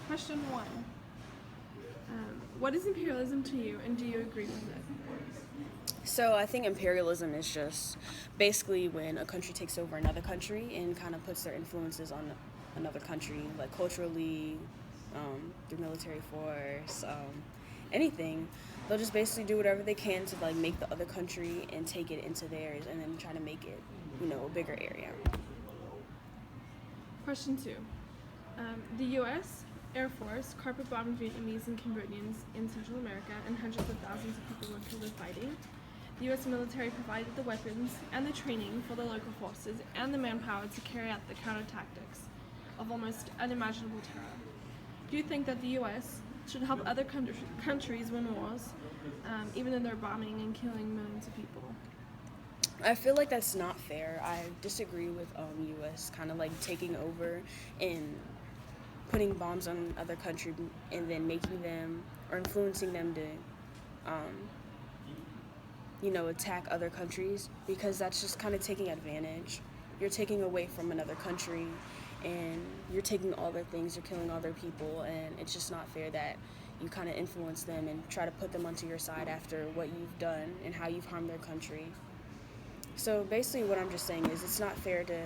Question 1. What is imperialism to you, and do you agree with it? So I think imperialism is just basically when a country takes over another country and kind of puts their influences on another country, like culturally, through military force, anything. They'll just basically do whatever they can to like make the other country and take it into theirs, and then try to make it, a bigger area. Question 2. The U.S. Air Force carpet bombed Vietnamese and Cambodians in Central America, and hundreds of thousands of people were killed in fighting. The U.S. military provided the weapons and the training for the local forces and the manpower to carry out the counter-tactics of almost unimaginable terror. Do you think that the U.S. should help other countries win wars, even though they're bombing and killing millions of people? I feel like that's not fair. I disagree with U.S. kind of like taking over and putting bombs on other country and then making them or influencing them to, attack other countries, because that's just kind of taking advantage. You're taking away from another country and you're taking all their things, you're killing all their people, and it's just not fair that you kind of influence them and try to put them onto your side after what you've done and how you've harmed their country. So basically what I'm just saying is it's not fair to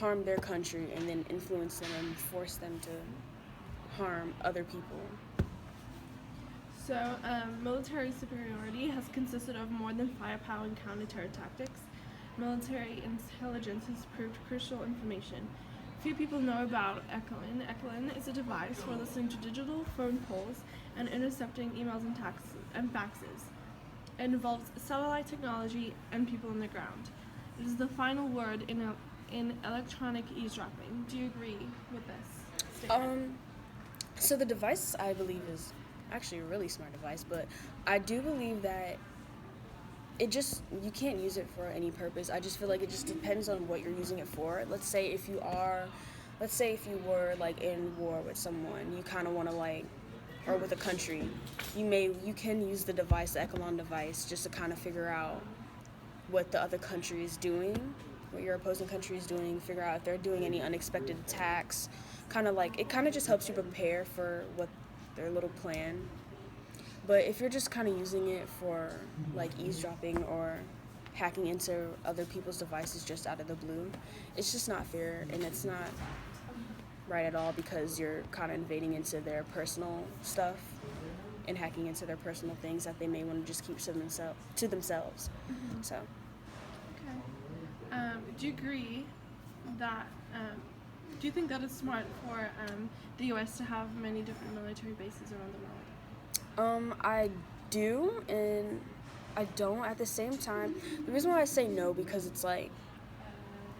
harm their country and then influence them and force them to harm other people. So, military superiority has consisted of more than firepower and counter-terror tactics. Military intelligence has proved crucial information. Few people know about Echelon. Echelon is a device for listening to digital phone calls and intercepting emails and faxes. It involves satellite technology and people on the ground. It is the final word in electronic eavesdropping. Do you agree with this statement? So the device, I believe, is actually a really smart device, but I do believe that you can't use it for any purpose. I just feel like it just depends on what you're using it for. Let's say if you were like in war with someone, you kind of want to or with a country, you can use the device, the Echelon device, just to kind of figure out what the other country is doing, what your opposing country is doing, figure out if they're doing any unexpected attacks. It kind of just helps you prepare for what their little plan. But if you're just kind of using it for like eavesdropping or hacking into other people's devices just out of the blue, it's just not fair, and it's not right at all, because you're kind of invading into their personal stuff and hacking into their personal things that they may want to just keep to themselves. Mm-hmm. So. Okay. Do you agree that? Do you think that it's smart for the U.S. to have many different military bases around the world? I do, and I don't at the same time. The reason why I say no, because it's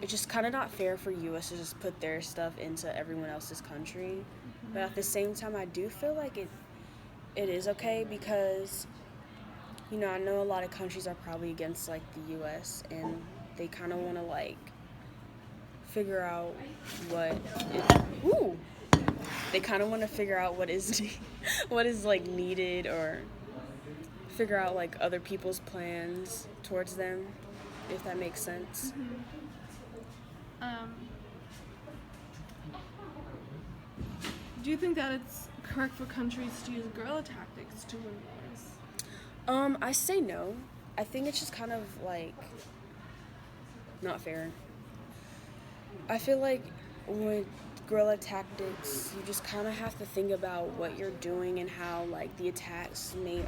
just kind of not fair for U.S. to just put their stuff into everyone else's country. Mm-hmm. But at the same time, I do feel like it is okay, because, I know a lot of countries are probably against, the U.S., and they kind of want to, figure out they kind of want to figure out what is needed, or figure out other people's plans towards them, if that makes sense. Mm-hmm. Do you think that it's correct for countries to use guerrilla tactics to win wars? I say no. I think it's just kind of not fair. I feel like with guerrilla tactics, you just kind of have to think about what you're doing and how the attacks may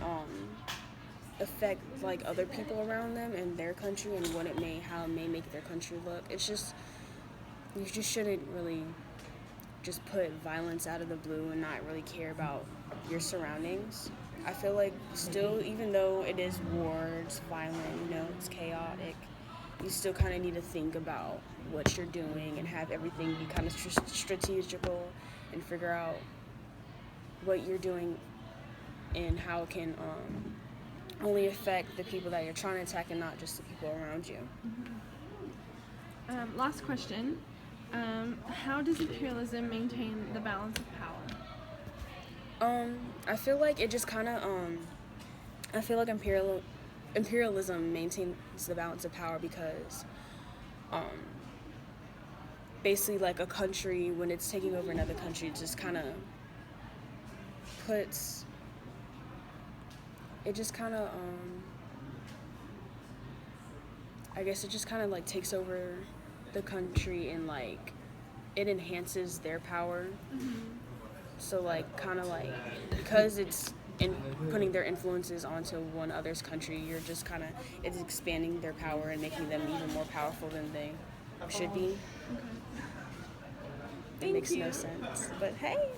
affect other people around them and their country, and how it may make their country look. It's just, you just shouldn't really just put violence out of the blue and not really care about your surroundings. I feel like still, even though it is war, it's violent, it's chaotic, you still kind of need to think about what you're doing and have everything be kind of strategical, and figure out what you're doing and how it can only affect the people that you're trying to attack and not just the people around you. Mm-hmm. Last question. How does imperialism maintain the balance of power? I feel like it just kind of, I feel like imperialism maintains the balance of power because, basically a country, when it's taking over another country, it just kind of puts, it just kind of, I guess it just kind of like takes over the country and like it enhances their power. So like kind of like because it's in putting their influences onto one other's country, you're just kind of it's expanding their power and making them even more powerful than they should be. Okay. It Thank makes no you. sense. But hey,